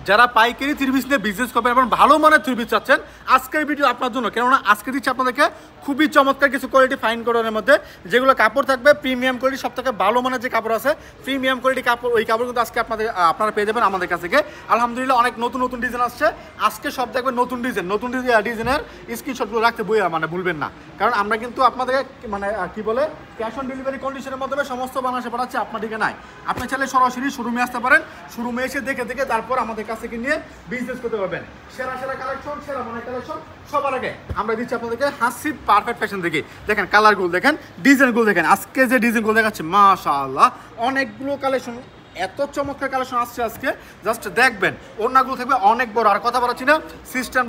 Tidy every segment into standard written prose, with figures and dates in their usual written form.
যারা পাইকারি three piece নিয়ে বিজনেস করবেন এবং ভালো মানের থ্রি পিস চাচ্ছেন আজকের ভিডিও আপনার জন্য, কেননা আজকে দিচ্ছি আপনাদেরকে খুবই চমৎকার কিছু কোয়ালিটি ফাইন কটনের মধ্যে, যেগুলো কাপড় থাকবে প্রিমিয়াম কোয়ালিটি, সব থেকে ভালো মানের যে কাপড় আছে প্রিমিয়াম কোয়ালিটি কাপড়, ওই কাপড় কিন্তু আজকে আপনারা পেয়ে যাবেন আমাদের কাছ থেকে। আলহামদুলিল্লাহ অনেক নতুন নতুন ডিজাইন আসছে, আজকে সব দেখবেন নতুন ডিজাইনের স্ক্রিনশটগুলো রাখতে ভুলবেন না, কারণ আমরা কিন্তু আপনাদেরকে কি বলে ক্যাশ অন ডেলিভারি কন্ডিশনের মাধ্যমে সমস্ত বাংলাদেশে পাঠাচ্ছি আপনার ঠিকানায়। আপনি চাইলে সরাসরি শোরুমে আসতে পারেন, শোরুমে এসে দেখে তারপর আমাদের কাছ থেকে নিয়ে বিজনেস করতে পারবেন। সেরা কালেকশন, সেরা মানের কালেকশন সবার আগে আমরা দিচ্ছি আপনাদেরকে হাসিব পারফেক্ট ফ্যাশন থেকে। দেখেন কালারগুলো দেখেন, ডিজাইনগুলো দেখেন, আজকে যে ডিজাইনগুলো দেখাচ্ছি মাশাআল্লাহ অনেকগুলো কালেকশন, এত চমৎকার কালেকশন আসছে আজকে, জাস্ট দেখবেন। ওড়নাগুলো থাকবে অনেক বড়, আর কথা বলাচ্ছি না সিস্টেম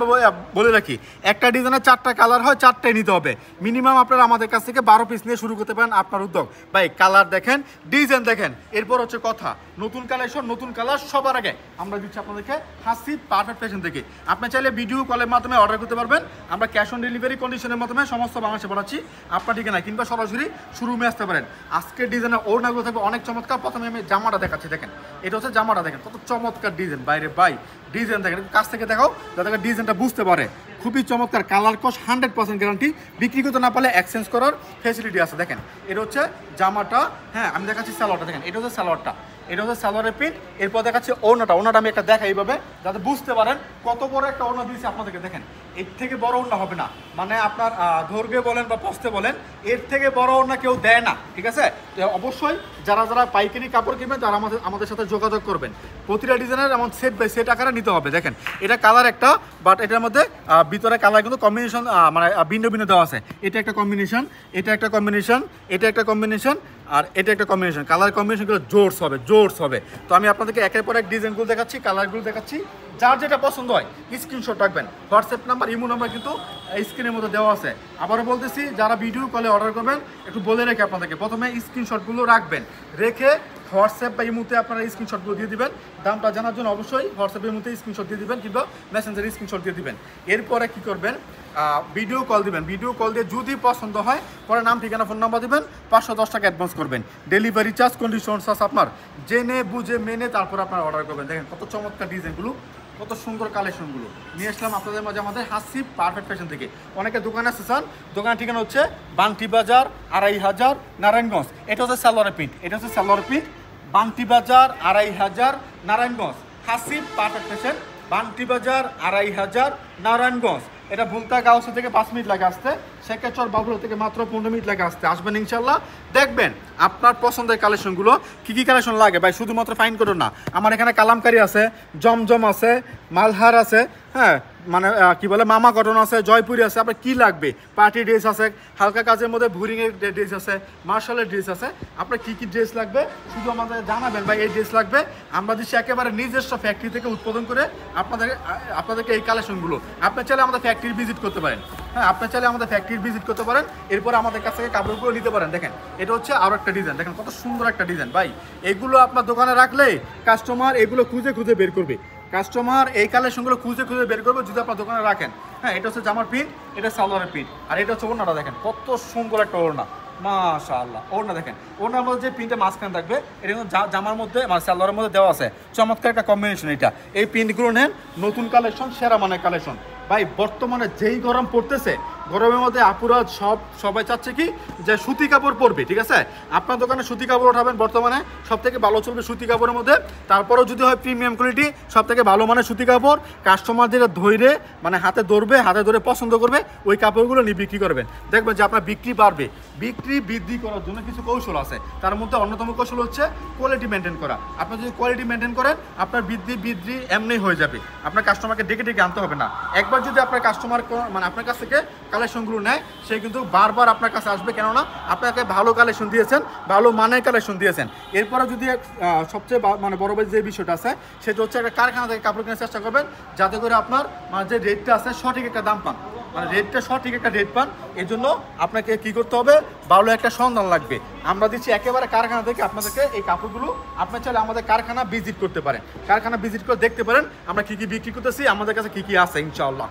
বলে রাখি, একটা ডিজাইনের 4টা কালার হয়, 4টাই নিতে হবে মিনিমাম। আপনারা আমাদের কাছ থেকে 12 পিস নিয়ে শুরু করতে পারেন আপনার উদ্যোগ। ভাই কালার দেখেন, ডিজাইন দেখেন, এরপর হচ্ছে কথা নতুন কালেকশন, নতুন কালার সবার আগে আমরা দিচ্ছি আপনাদেরকে হাসিব পারফেক্ট ফ্যাশন থেকে। আপনি চাইলে ভিডিও কলের মাধ্যমে অর্ডার করতে পারবেন, আমরা ক্যাশ অন ডেলিভারি কন্ডিশনের মাধ্যমে সমস্ত বাংলাদেশে পাঠাচ্ছি আপনার ঠিকানা, কিংবা সরাসরি শোরুমে আসতে পারেন। আজকের ডিজাইনের ওড়নাগুলো থাকবে অনেক চমৎকার। প্রথমে আমি জামাটা দেখাচ্ছি, দেখেন এটা হচ্ছে জামাটা, দেখেন কত চমৎকার ডিজাইন, বাইরে বাই ডিজাইন দেখেন, কাছ থেকে দেখাও যাতে ডিজাইনটা বুঝতে পারে। খুবই চমৎকার, কালার কস 100% গ্যারান্টি, বিক্রি করতে না পারলে এক্সচেঞ্জ করার ফ্যাসিলিটি আছে। দেখেন এটা হচ্ছে জামাটা, হ্যাঁ আমি দেখাচ্ছি সালোয়ারটা, দেখেন এটা হচ্ছে সালোয়ারটা, এটা হচ্ছে সালোয়ারের প্রিন্ট। এরপর দেখাচ্ছি ওড়নাটা আমি একটা দেখাই এইভাবে যাতে বুঝতে পারেন কত বড় একটা ওড়না দিয়েছি আপনাদেরকে। দেখেন এর থেকে বড় ওড়না হবে না, মানে আপনার ধরবে বলেন বা পস্তে বলেন, এর থেকে বড় ওড়না কেউ দেয় না, ঠিক আছে? তো অবশ্যই যারা পাইকারি কাপড় কিনবেন তারা আমাদের সাথে যোগাযোগ করবেন। প্রতিটা ডিজাইনের এমন সেট বাই সেট আকারে নিতে হবে। দেখেন এটা কালার একটা, বাট এটার মধ্যে ভিতরে কালার কিন্তু কম্বিনেশন ভিন্ন ভিন্ন দেওয়া আছে। এটা একটা কম্বিনেশন, এটা একটা কম্বিনেশন, এটা একটা কম্বিনেশন, আর এটা একটা কম্বিনেশন। কালার কম্বিনেশনগুলো জোরস হবে। তো আমি আপনাদেরকে একের পর এক ডিজাইনগুলো দেখাচ্ছি, কালারগুলো দেখাচ্ছি, যার যেটা পছন্দ হয় স্ক্রিনশট রাখবেন। হোয়াটসঅ্যাপ নাম্বার, ইমো নাম্বার কিন্তু স্ক্রিনের মধ্যে দেওয়া আছে। আবারও বলতেছি, যারা ভিডিও কলে অর্ডার করবেন একটু বলে রেখে আপনাদেরকে প্রথমে স্ক্রিনশটগুলো রাখবেন, রেখে হোয়াটসঅ্যাপ বা ইমোতে আপনারা স্ক্রিনশটগুলো দিয়ে দিবেন। দামটা জানার জন্য অবশ্যই হোয়াটসঅ্যাপের মধ্যে স্ক্রিনশট দিয়ে দিবেন, কিংবা মেসেঞ্জারে স্ক্রিনশট দিয়ে দিবেন। এরপরে কি করবেন, ভিডিও কল দিবেন। ভিডিও কল দিয়ে যদি পছন্দ হয় পরে নাম, ঠিকানা, ফোন নাম্বার দিবেন, 510 টাকা অ্যাডভান্স করবেন। ডেলিভারি চার্জ কন্ডিশন চার্জ আপনার জেনে বুঝে মেনে তারপর আপনার অর্ডার করবেন। দেখেন কত চমৎকার ডিজাইনগুলো, কত সুন্দর কালেকশনগুলো নিয়ে আসলাম আপনাদের মাঝে আমাদের হাসিব পারফেক্ট ফ্যাশন থেকে। অনেকে দোকানে আসতে চান, দোকানের ঠিকানা হচ্ছে বান্টি বাজার 2500 নারায়ণগঞ্জ। এটা হচ্ছে সালোয়ার প্রিন্ট, বান্টি বাজার 2500 নারায়ণগঞ্জ। হাসিব পারফেক্ট ফ্যাশন, বান্টি বাজার 2500 নারায়ণগঞ্জ। এটা ভুলতা গাউসি থেকে 5 মিনিট লাগে আসতে, শেখাচর বাবুল থেকে মাত্র 15 মিনিট লাগে আসতে। আসবেন ইনশাল্লাহ, দেখবেন আপনার পছন্দের কালেকশনগুলো। কী কালেকশন লাগে ভাই, শুধুমাত্র ফাইন করুন না, আমার এখানে কালামকারি আছে, জমজম আছে, মালহার আছে, হ্যাঁ কি বলে মামা কটন আছে, জয়পুরি আছে। আপনার কি লাগবে, পার্টি ড্রেস আছে, হালকা কাজের মধ্যে ভুরিংয়ের ড্রেস আছে, মার্শালের ড্রেস আছে। আপনার কি ড্রেস লাগবে শুধু আমাদের জানাবেন, ভাই এই ড্রেস লাগবে। আমরা দিচ্ছি একেবারে নিজস্ব ফ্যাক্টরি থেকে উৎপাদন করে আপনাদেরকে এই কালেকশনগুলো। আপনি চাইলে আমাদের ফ্যাক্টরি ভিজিট করতে পারেন, হ্যাঁ আপনি চাইলে আমাদের ফ্যাক্টরি ভিজিট করতে পারেন। এরপরে আমাদের কাছ থেকে কাপড়গুলো নিতে পারেন। দেখেন এটা হচ্ছে আরও একটা ডিজাইন, দেখেন কত সুন্দর একটা ডিজাইন। ভাই এগুলো আপনার দোকানে রাখলে কাস্টমার এগুলো খুঁজে বের করবে, কাস্টমার এই কালেকশনগুলো খুঁজে বের করবে যদি আপনার দোকানে রাখেন। হ্যাঁ এটা হচ্ছে জামার প্রিন্ট, এটা সালোয়ারের প্রিন্ট, আর এটা হচ্ছে ওড়নাটা। দেখেন কত সুন্দর একটা ওড়না, মাশাআল্লাহ। ওড়না দেখেন, ওড়নার মধ্যে যে প্রিন্টটা মাঝখানে থাকবে এটা কিন্তু জামার মধ্যে সালোয়ারের মধ্যে দেওয়া আছে। চমৎকার একটা কম্বিনেশন এটা। এই প্রিন্টগুলো নেন, নতুন কালেকশন, সেরা মানের কালেকশন। ভাই বর্তমানে যেই গরম পড়তেছে, গরমের মধ্যে আপুরা সবাই চাচ্ছে কি যে সুতি কাপড় পরবে, ঠিক আছে? আপনার দোকানে সুতি কাপড় উঠাবেন, বর্তমানে সব থেকে ভালো চলবে সুতি কাপড়ের মধ্যে। তারপরেও যদি হয় প্রিমিয়াম কোয়ালিটি, সব থেকে ভালো মানের সুতি কাপড়, কাস্টমার যেটা ধরে হাতে ধরে পছন্দ করবে, ওই কাপড়গুলো নিয়ে বিক্রি করবেন। দেখবেন যে আপনার বিক্রি বাড়বে। বিক্রি বৃদ্ধি করার জন্য কিছু কৌশল আছে, তার মধ্যে অন্যতম কৌশল হচ্ছে কোয়ালিটি মেনটেন করা। আপনি যদি কোয়ালিটি মেনটেন করেন, আপনার বৃদ্ধি এমনি হয়ে যাবে, আপনার কাস্টমারকে ডেকে আনতে হবে না। একবার যদি আপনার কাস্টমার আপনার কাছ থেকে কালেকশনগুলো নেয়, সে কিন্তু বারবার আপনার কাছে আসবে, কেননা আপনাকে ভালো কালেকশন দিয়েছেন, ভালো মানের কালেকশন দিয়েছেন। এরপরে যদি সবচেয়ে বড় যে বিষয়টা আছে, সেটা হচ্ছে একটা কারখানা থেকে কাপড় কেনার চেষ্টা করবেন, যাতে করে আপনার যে রেটটা আছে সঠিক একটা দাম পান, রেটটা সঠিক একটা রেট পান। এর জন্য আপনাকে কি করতে হবে, ভালো একটা সন্ধান লাগবে। আমরা দিচ্ছি একেবারে কারখানা থেকে আপনাদেরকে এই কাপড়গুলো। আপনার চাইলে আমাদের কারখানা ভিজিট করতে পারেন, কারখানা ভিজিট করে দেখতে পারেন আমরা কি বিক্রি করতেছি, আমাদের কাছে কি আছে ইনশাআল্লাহ।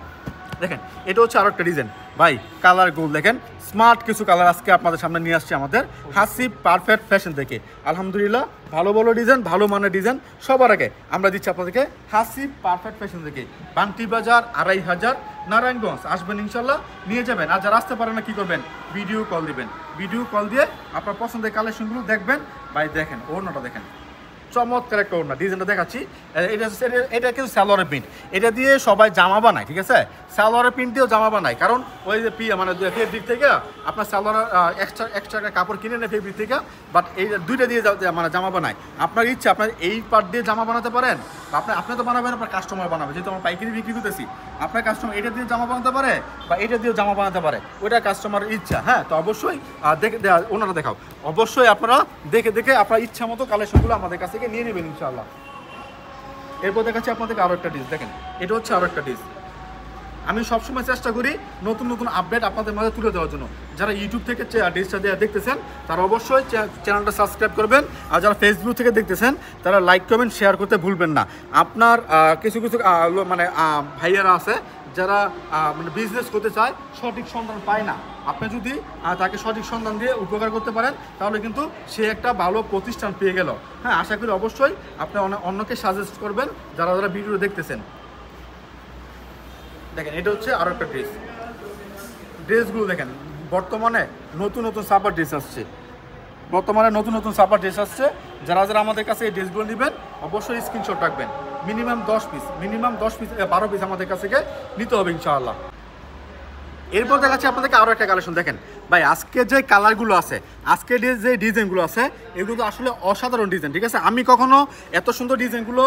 দেখেন এটা হচ্ছে আরো একটা ডিজাইন ভাই, কালার গুলো দেখেন, স্মার্ট কিছু কালার আজকে আপনাদের সামনে নিয়ে আসছে আমাদের হাসিব পারফেক্ট ফ্যাশন থেকে। আলহামদুলিল্লাহ ভালো ভালো ডিজাইন, ভালো মানের ডিজাইন সবার আগে আমরা দিচ্ছি আপনাদেরকে হাসিব পারফেক্ট ফ্যাশন থেকে। বান্টি বাজার 2500 নারায়ণগঞ্জ আসবেন, ইনশাল্লাহ নিয়ে যাবেন। আর যারা আসতে পারেন না কি করবেন, ভিডিও কল দিবেন, ভিডিও কল দিয়ে আপনার পছন্দের কালেকশনগুলো দেখবেন। ভাই দেখেন ওড়নাটা দেখেন, চমৎকার একটা ওড়না, ডিজাইনটা দেখাচ্ছি। এটা কিন্তু সালোয়ারের প্রিন্ট, এটা দিয়ে সবাই জামা বানায়, ঠিক আছে? সালোয়ারের প্রিন্ট দিয়েও জামা বানায়, কারণ ওই যে মানে ফেব্রিক থেকে আপনার সালোয়ার এক্সট্রা কাপড় কিনে নেয় ফেব্রিক থেকে, বাট এই দুইটা দিয়ে মানে জামা বানায়। আপনার ইচ্ছা আপনার এই পার্ট দিয়ে জামা বানাতে পারেন, বা আপনি তো বানাবেন, আপনার কাস্টমার বানাবে। যেহেতু আমরা পাইকারি বিক্রি করতেছি, আপনার কাস্টমার এটা দিয়ে জামা বানাতে পারে বা এটা দিয়েও জামা বানাতে পারে, ওইটা কাস্টমারের ইচ্ছা। হ্যাঁ, তো অবশ্যই দেখে ওনারা দেখাও, অবশ্যই আপনারা দেখে দেখে আপনার ইচ্ছা মতো কালেকশনগুলো আমাদের কাছ থেকে নিয়ে নেবেন ইনশাআল্লাহ। এরপর দেখাচ্ছি আপনাদেরকে আরও একটা ডিস, দেখেন এটা হচ্ছে আরও একটা ডিস। আমি সবসময় চেষ্টা করি নতুন নতুন আপডেট আপনাদের মাঝে তুলে দেওয়ার জন্য। যারা ইউটিউব থেকে ডিসটা দেখতেছেন তারা অবশ্যই চ্যানেলটা সাবস্ক্রাইব করবেন, আর যারা ফেসবুক থেকে দেখতেছেন তারা লাইক কমেন্ট শেয়ার করতে ভুলবেন না। আপনার কিছু কিছু মানে ভাইয়ারা আছে যারা মানে বিজনেস করতে চায়, সঠিক সন্ধান পায় না। আপনি যদি তাকে সঠিক সন্ধান দিয়ে উপকার করতে পারেন, তাহলে কিন্তু সে একটা ভালো প্রতিষ্ঠান পেয়ে গেল। হ্যাঁ, আশা করি অবশ্যই আপনি অন্যকে সাজেস্ট করবেন যারা যারা ভিডিও দেখতেছেন। দেখেন এটা হচ্ছে আরও একটা ড্রেস, ড্রেসগুলো দেখেন বর্তমানে নতুন নতুন সাপার ড্রেস আসছে, যারা যারা আমাদের কাছে এই ড্রেসগুলো নেবেন অবশ্যই স্ক্রিনশট রাখবেন। মিনিমাম 10 পিস 12 পিস আমাদের কাছ থেকে নিতে হবে ইনশাআল্লাহ। এরপর দেখাচ্ছি আপনাদেরকে আরও একটা কালেকশন। দেখেন ভাই, আজকে যে কালারগুলো আছে, আজকে যে ডিজাইনগুলো আছে, এগুলো তো আসলে অসাধারণ ডিজাইন, ঠিক আছে? আমি কখনো এত সুন্দর ডিজাইনগুলো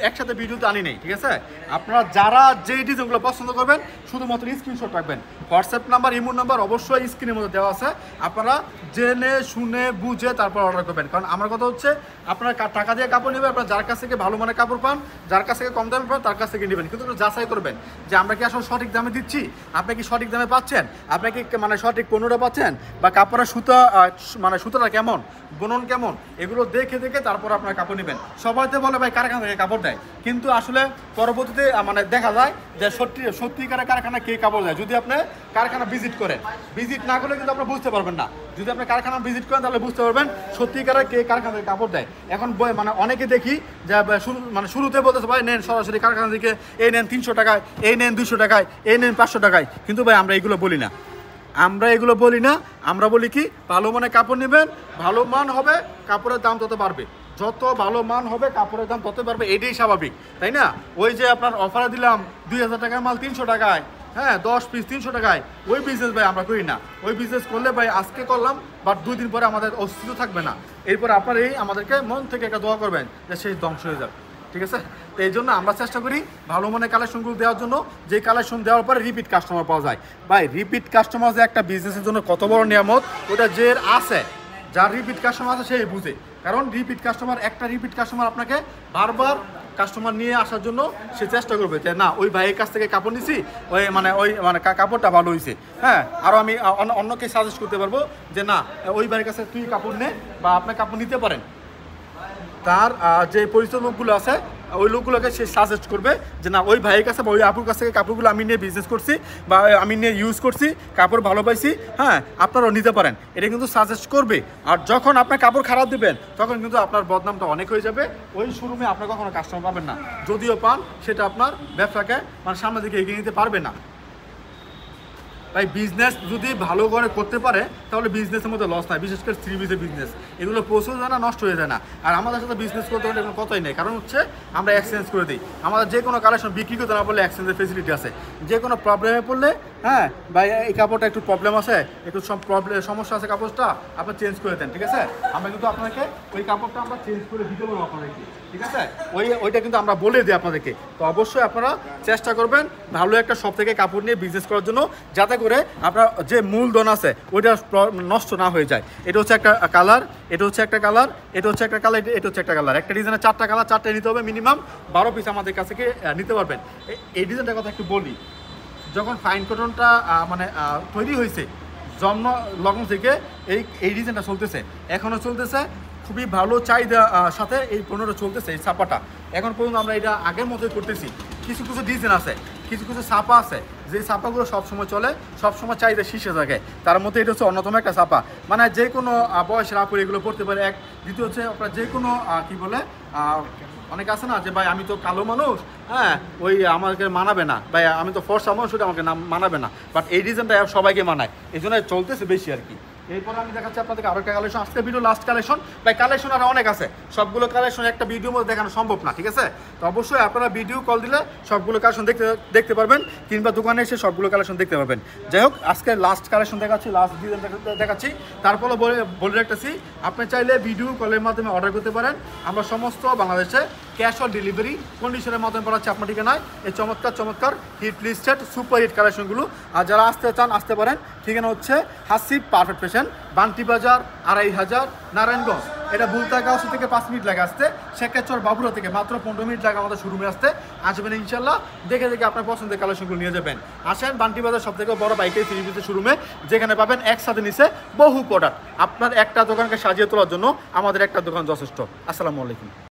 একসাথে ভিডিওতে আনি নেই, ঠিক আছে? আপনারা যারা যেই ডিজাইনগুলো পছন্দ করবেন শুধুমাত্র স্ক্রিনশট রাখবেন। হোয়াটসঅ্যাপ নাম্বার, ইমো নাম্বার অবশ্যই স্ক্রিনের মধ্যে দেওয়া আছে। আপনারা জেনে শুনে বুঝে তারপর অর্ডার করবেন, কারণ আমার কথা হচ্ছে আপনারা টাকা দিয়ে কাপড় নেবেন, আপনারা যার কাছ থেকে ভালো মানের কাপড় পান, যার কাছ থেকে কম দামে পান তার কাছ থেকে নেবেন, কিন্তু যাচাই করবেন যে আমরা কি আসলে সঠিক দামে দিচ্ছি, আপনি কি সঠিক দামে পাচ্ছেন, আপনি কি মানে সঠিক পণ্যটা পাচ্ছেন, বা কাপড়ের সুতা মানে সুতাটা কেমন, বুনন কেমন, এগুলো দেখে দেখে তারপর আপনার কাপড় নেবেন। সবাই তো বলে ভাই কারখানা থেকে কাপড় দেয়, কিন্তু আসলে পরবর্তীতে মানে দেখা যায় যে সত্যিকারের কারখানা কে কাপড় দেয়। যদি আপনি কারখানা ভিজিট করেন, ভিজিট না করলে কিন্তু আপনি বুঝতে পারবেন না। যদি আপনি কারখানা ভিজিট করেন তাহলে বুঝতে পারবেন সত্যিকারের কে কারখানা থেকে কাপড় দেয়। এখন মানে অনেকে দেখি যে শুরুতে বলতেছে ভাই নেন সরাসরি কারখানা থেকে, এই নেন 300 টাকায়, এই নেন 200 টাকায়, এই নেন 500 টাকায়, কিন্তু ভাই আমরা এগুলো বলি না। আমরা বলি কি, ভালো মানের কাপড় নেবেন, ভালো মান হবে কাপড়ের দাম তত বাড়বে, যত ভালো মান হবে কাপড়ের দাম তত বাড়বে, এটাই স্বাভাবিক, তাই না? ওই যে আপনার অফারে দিলাম 2000 টাকার মাল 300 টাকায়, হ্যাঁ 10 পিস 300 টাকায়, ওই বিজনেস ভাই আমরা করি না। ওই বিজনেস করলে ভাই আজকে করলাম, বাট 2 দিন পরে আমাদের অস্তিত্ব থাকবে না। এরপর আপনার আমাদেরকে মন থেকে একটা দোয়া করবেন যে সেই ধ্বংস হয়ে যাবে, ঠিক আছে? তো এই জন্য আমরা চেষ্টা করি ভালো মানের কালেকশনগুলো দেওয়ার জন্য, যে কালেকশন দেওয়ার পরে রিপিট কাস্টমার পাওয়া যায়। ভাই রিপিট কাস্টমার যে একটা বিজনেসের জন্য কত বড় নিয়ামত, ওটা যে আছে, যার রিপিট কাস্টমার আছে সেই বুঝে। কারণ একটা রিপিট কাস্টমার আপনাকে বারবার কাস্টমার নিয়ে আসার জন্য সে চেষ্টা করবে যে না ওই ভাইয়ের কাছ থেকে কাপড় নিছি, ওই মানে কাপড়টা ভালো হয়েছে। হ্যাঁ, আরও আমি অন্যকে সাজেস্ট করতে পারবো যে না ওই ভাইয়ের কাছে তুই কাপড় নে, বা আপনি কাপড় নিতে পারেন। তার যে পরিচিত লোকগুলো আছে ওই লোকগুলোকে সে সাজেস্ট করবে যে না ওই ভাইয়ের কাছে বা ওই আপুর কাছ থেকে কাপড়গুলো আমি নিয়ে বিজনেস করছি বা আমি নিয়ে ইউজ করছি, কাপড় ভালো পাইছি, হ্যাঁ আপনারাও নিতে পারেন, এটা কিন্তু সাজেস্ট করবে। আর যখন আপনার কাপড় খারাপ দেবেন তখন কিন্তু আপনার বদনামটা অনেক হয়ে যাবে, ওই শোরুমে আপনার কখনো কাস্টমার পাবেন না, যদিও পান সেটা আপনার ব্যবসাকে মানে সামনের দিকে এগিয়ে নিতে পারবে না। ভাই বিজনেস যদি ভালো করে করতে পারে তাহলে বিজনেসের মধ্যে লস নাই, বিশেষ করে থ্রি পিসের বিজনেস, এগুলো প্রচুর যায় না, নষ্ট হয়ে যায় না। আর আমাদের সাথে বিজনেস করতে হলে কোনো কথাই নেই, কারণ হচ্ছে আমরা এক্সচেঞ্জ করে দিই। আমাদের যে কোনো কালেকশন বিক্রি করতে না পারলে এক্সচেঞ্জের ফেসিলিটি আছে। যে কোনো প্রবলেমে পড়লে, হ্যাঁ ভাই এই কাপড়টা একটু প্রবলেম আছে, একটু সমস্যা আছে কাপড়টা, আপনি চেঞ্জ করে দেন, ঠিক আছে? আমরা কিন্তু আপনাকে ওই কাপড়টা আমরা চেঞ্জ করে দিতে পারবো আপনাদেরকে, ঠিক আছে? ওইটা কিন্তু আমরা বলে দিই আপনাদেরকে। তো অবশ্যই আপনারা চেষ্টা করবেন ভালো একটা শপ থেকে কাপড় নিয়ে বিজনেস করার জন্য, যাতে করে আপনার যে মূলধন আছে ওইটা নষ্ট না হয়ে যায়। এটা হচ্ছে একটা কালার, এটা হচ্ছে একটা কালার, এটা হচ্ছে একটা কালার, এটা হচ্ছে একটা কালার। একটা ডিজাইনের 4টা কালার, 4টাই নিতে হবে, মিনিমাম 12 পিস আমাদের কাছ থেকে নিতে পারবেন। এই ডিজাইনটার কথা একটু বলি, যখন ফাইন কটনটা মানে তৈরি হয়েছে জন্ম লগ্ন থেকে এই ডিজাইনটা চলতেছে, এখনও চলতেছে, খুবই ভালো চাহিদা সাথে এই পণ্যটা চলতেছে, এই ছাপাটা এখন পর্যন্ত আমরা এটা আগের মতোই করতেছি। কিছু ডিজাইন আছে, কিছু কিছু ছাপা আছে যে ছাপাগুলো সবসময় চলে, সবসময় চাহিদা শীর্ষে থাকে, তার মধ্যে এটা হচ্ছে অন্যতম একটা ছাপা। মানে যে কোনো বয়সের আপুর এগুলো পড়তে পারে। এক দ্বিতীয় হচ্ছে আপনার যে কোনো কি বলে অনেক আছে না যে ভাই আমি তো কালো মানুষ, হ্যাঁ ওই আমাকে মানাবে না, ভাই আমি তো ফর্সা মানুষ, ওটা আমাকে মানাবে না, বাট এই ডিজাইনটা সবাইকে মানায়, এই জন্য চলতেছে বেশি আর কি। এরপর আমি দেখাচ্ছি আপনাদেরকে আরো একটা কালেকশন। আজকে ভিডিও লাস্ট কালেকশন, ভাই কালেকশন আর অনেক আছে, সবগুলো কালেকশন একটা ভিডিওর মধ্যে দেখানো সম্ভব না, ঠিক আছে? তো অবশ্যই আপনারা ভিডিও কল দিলে সবগুলো কালেকশন দেখতে পারবেন, কিংবা দোকানে এসে সবগুলো কালেকশন দেখতে পারবেন। যাই হোক, আজকে লাস্ট কালেকশন দেখাচ্ছি, লাস্ট ডিজাইন দেখাচ্ছি। তারপরে বলে রাখতেছি, আপনি চাইলে ভিডিও কলের মাধ্যমে অর্ডার করতে পারেন। আমরা সমস্ত বাংলাদেশে ক্যাশ অন ডেলিভারি কন্ডিশনের মাধ্যমে পাঠাচ্ছি আপনার ঠিকানায় এই চমৎকার চমৎকার হিট লিস্টেড সুপার হিট কালেকশনগুলো। আর যারা আসতে চান আসতে পারেন। ঠিকানা হচ্ছে হাসিব পারফেক্ট ফ্যাশন, বান্টি বাজার, 2500 নারায়ণগঞ্জ। এটা বুলতাগাঁও থেকে 5 মিনিট লাগে আসতে, শেখাচর বাবুরা থেকে মাত্র 15 মিনিট লাগে আমাদের শোরুমে আসতে। আসবেন ইনশাল্লাহ, দেখে দেখে আপনার পছন্দের কালেকশনগুলো নিয়ে যাবেন। আসেন বান্টি বাজার সব থেকে বড় পাইকারি থ্রি পিসের শোরুমে, যেখানে পাবেন একসাথে নিচে বহু প্রোডাক্ট। আপনার একটা দোকানকে সাজিয়ে তোলার জন্য আমাদের একটা দোকান যথেষ্ট। আসসালামু আলাইকুম।